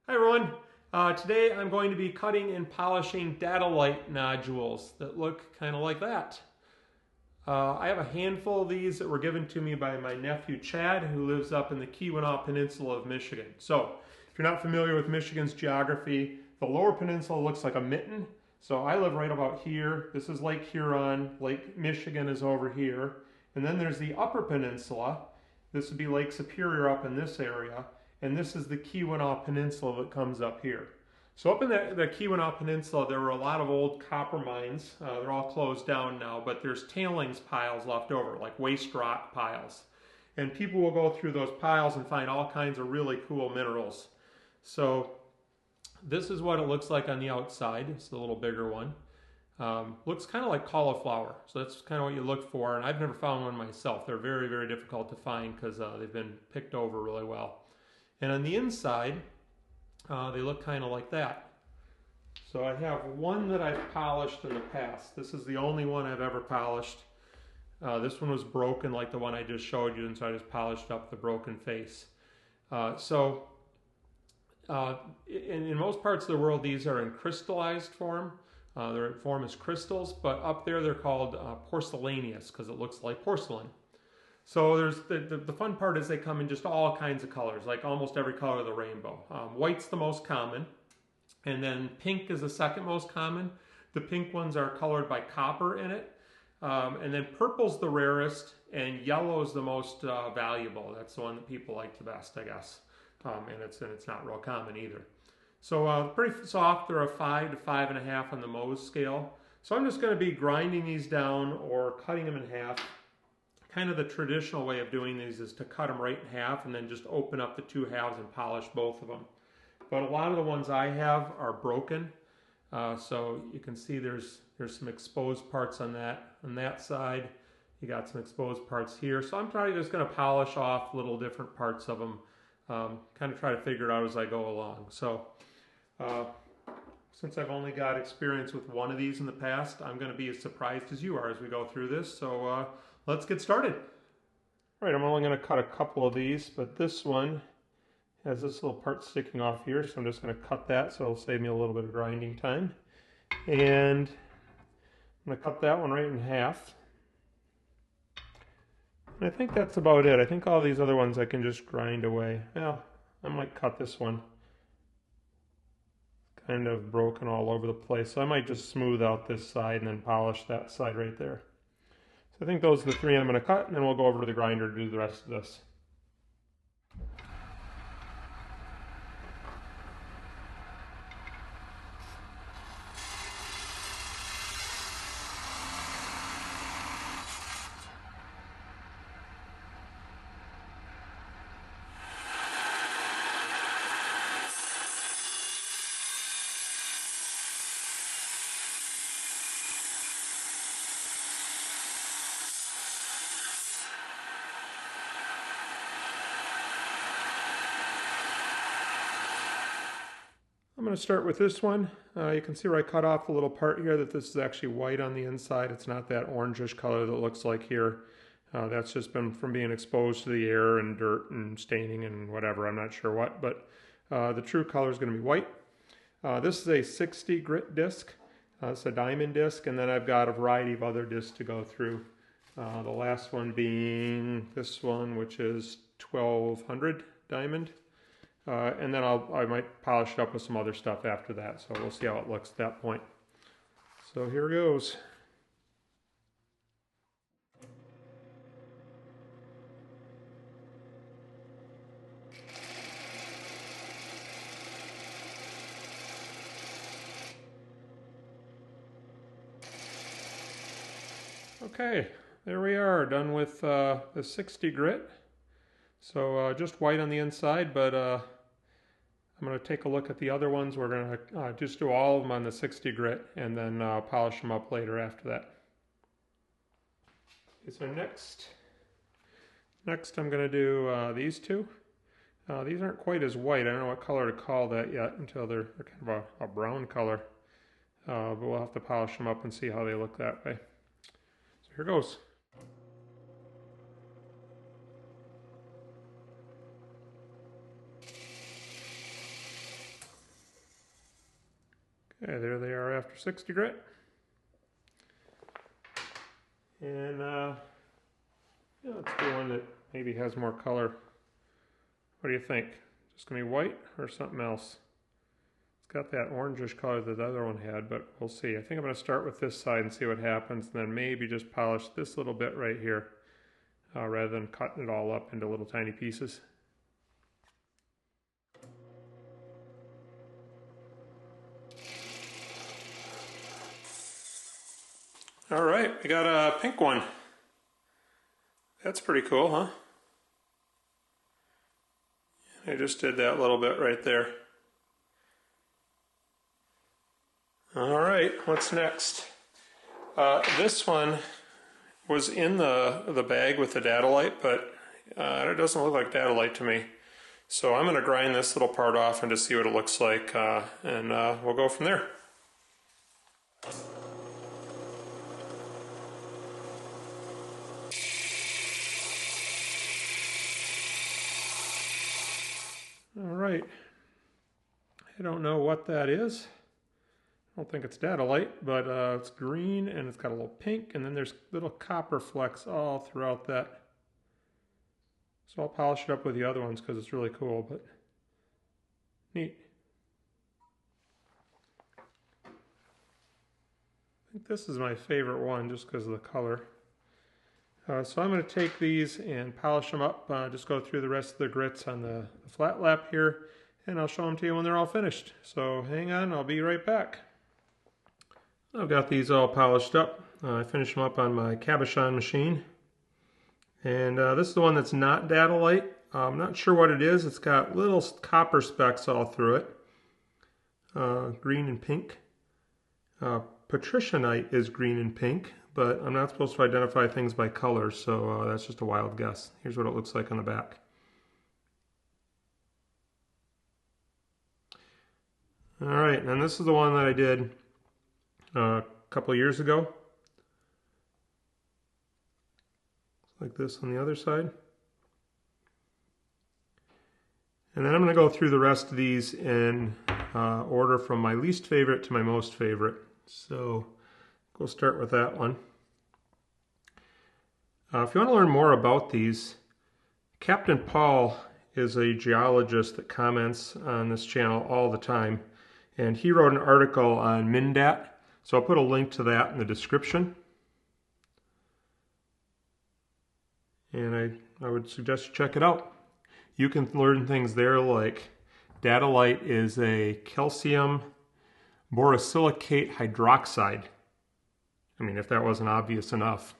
Hi everyone. Today I'm going to be cutting and polishing Dadolite nodules that look kind of like that. I have a handful of these that were given to me by my nephew Chad, who lives up in the Keweenaw Peninsula of Michigan. So, if you're not familiar with Michigan's geography, the lower peninsula looks like a mitten. So I live right about here. This is Lake Huron. Lake Michigan is over here. And then there's the upper peninsula. This would be Lake Superior up in this area. And this is the Keweenaw Peninsula that comes up here. So up in the Keweenaw Peninsula, there were a lot of old copper mines. They're all closed down now, but there's tailings piles left over, like waste rock piles. And people will go through those piles and find all kinds of really cool minerals. So this is what it looks like on the outside. It's the little bigger one. Looks kind of like cauliflower. So that's kind of what you look for. And I've never found one myself. They're very, very difficult to find because they've been picked over really well. And on the inside, they look kind of like that. So I have one that I've polished in the past. This is the only one I've ever polished. This one was broken like the one I just showed you, and so I just polished up the broken face. In most parts of the world, these are in crystallized form. Their form is crystals, but up there they're called porcelaneous because it looks like porcelain. So there's the fun part is they come in just all kinds of colors, like almost every color of the rainbow. White's the most common, and then pink is the second most common. The pink ones are colored by copper in it, and then purple's the rarest, and yellow's the most valuable. That's the one that people like the best, I guess, and it's not real common either. So pretty soft. They're a 5 to 5.5 on the Mohs scale. So I'm just going to be grinding these down or cutting them in half. Kind of the traditional way of doing these is to cut them right in half and then just open up the two halves and polish both of them. But a lot of the ones I have are broken. So you can see there's some exposed parts on that side. You got some exposed parts here. So I'm probably just going to polish off little different parts of them. Kind of try to figure it out as I go along. So since I've only got experience with one of these in the past, I'm going to be as surprised as you are as we go through this. So let's get started. All right, I'm only going to cut a couple of these, but this one has this little part sticking off here, so I'm just going to cut that so it'll save me a little bit of grinding time. And I'm going to cut that one right in half. And I think that's about it. I think all these other ones I can just grind away. Well, I might cut this one. It's kind of broken all over the place, so I might just smooth out this side and then polish that side right there. So I think those are the three I'm going to cut, and then we'll go over to the grinder to do the rest of this. I'm going to start with this one. You can see where I cut off a little part here that this is actually white on the inside. It's not that orangish color that it looks like here. That's just been from being exposed to the air and dirt and staining and whatever. I'm not sure what, but the true color is going to be white. This is a 60 grit disc. It's a diamond disc, and then I've got a variety of other discs to go through. The last one being this one, which is 1200 diamond. And then I might polish it up with some other stuff after that, so we'll see how it looks at that point. So here goes. Okay, there we are, done with the 60 grit. So just white on the inside, but I'm going to take a look at the other ones. We're going to just do all of them on the 60 grit and then polish them up later after that. Okay, so next I'm going to do these two. These aren't quite as white. I don't know what color to call that yet until they're kind of a brown color. But we'll have to polish them up and see how they look that way. So here goes. Okay, there they are after 60 grit. And let's do one that maybe has more color. What do you think? Just gonna be white or something else? It's got that orangish color that the other one had, but we'll see. I think I'm gonna start with this side and see what happens, and then maybe just polish this little bit right here, rather than cutting it all up into little tiny pieces. All right, we got a pink one. That's pretty cool, huh? I just did that little bit right there. All right, what's next? This one was in the bag with the Dadalite, but it doesn't look like Dadalite to me. So I'm going to grind this little part off and just see what it looks like, and we'll go from there. All right, I don't know what that is. I don't think it's Dadalite, but it's green and it's got a little pink, and then there's little copper flecks all throughout that. So I'll polish it up with the other ones because it's really cool, but neat. I think this is my favorite one just because of the color. So I'm going to take these and polish them up, just go through the rest of the grits on the flat lap here, and I'll show them to you when they're all finished. So hang on, I'll be right back. I've got these all polished up. I finished them up on my cabochon machine. And this is the one that's not Dadalite. I'm not sure what it is. It's got little copper specks all through it. Green and pink. Patricianite is green and pink, but I'm not supposed to identify things by color, so that's just a wild guess. Here's what it looks like on the back. All right, and this is the one that I did a couple of years ago. Like this on the other side. And then I'm going to go through the rest of these in order from my least favorite to my most favorite. So we'll start with that one. If you want to learn more about these, Captain Paul is a geologist that comments on this channel all the time. And he wrote an article on Mindat. So I'll put a link to that in the description. And I would suggest you check it out. You can learn things there like Dadalite is a calcium borosilicate hydroxide. I mean, if that wasn't obvious enough.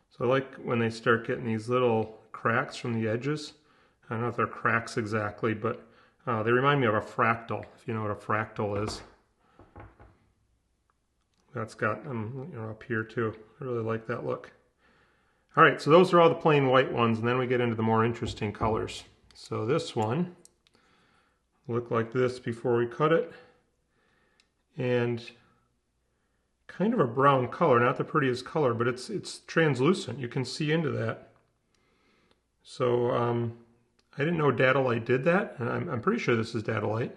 So I like when they start getting these little cracks from the edges. I don't know if they're cracks exactly, but they remind me of a fractal, if you know what a fractal is. That's got them, up here too. I really like that look. All right, so those are all the plain white ones, and then we get into the more interesting colors. So this one looked like this before we cut it, and kind of a brown color, not the prettiest color, but it's translucent. You can see into that. So I didn't know Dadalite did that, and I'm pretty sure this is Dadalite.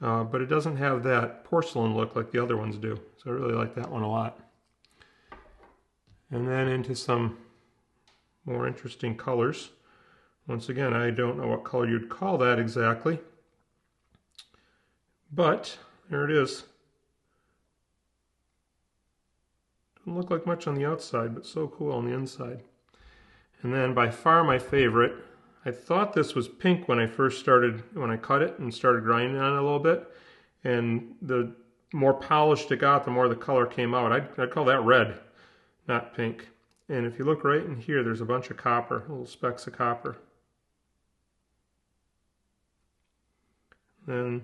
But it doesn't have that porcelain look like the other ones do. So I really like that one a lot. And then into some more interesting colors. Once again, I don't know what color you'd call that exactly. But there it is. Doesn't look like much on the outside, but so cool on the inside. And then by far my favorite, I thought this was pink when I first started, when I cut it and started grinding on it a little bit. And the more polished it got, the more the color came out. I'd call that red, not pink. And if you look right in here, there's a bunch of copper, little specks of copper. And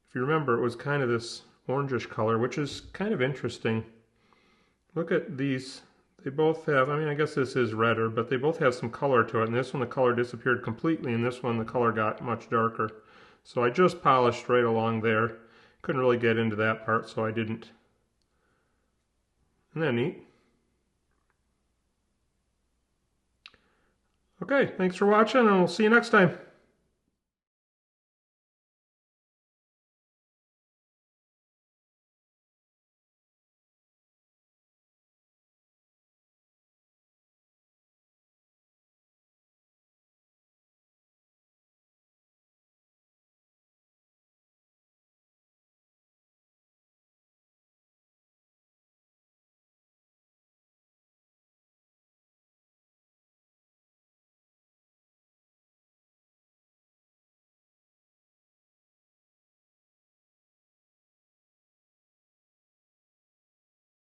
if you remember, it was kind of this orangish color, which is kind of interesting. Look at these. They both have, I mean, I guess this is redder, but they both have some color to it. And this one, the color disappeared completely, and this one, the color got much darker. So I just polished right along there. Couldn't really get into that part, so I didn't. Isn't that neat? Okay, thanks for watching, and we'll see you next time.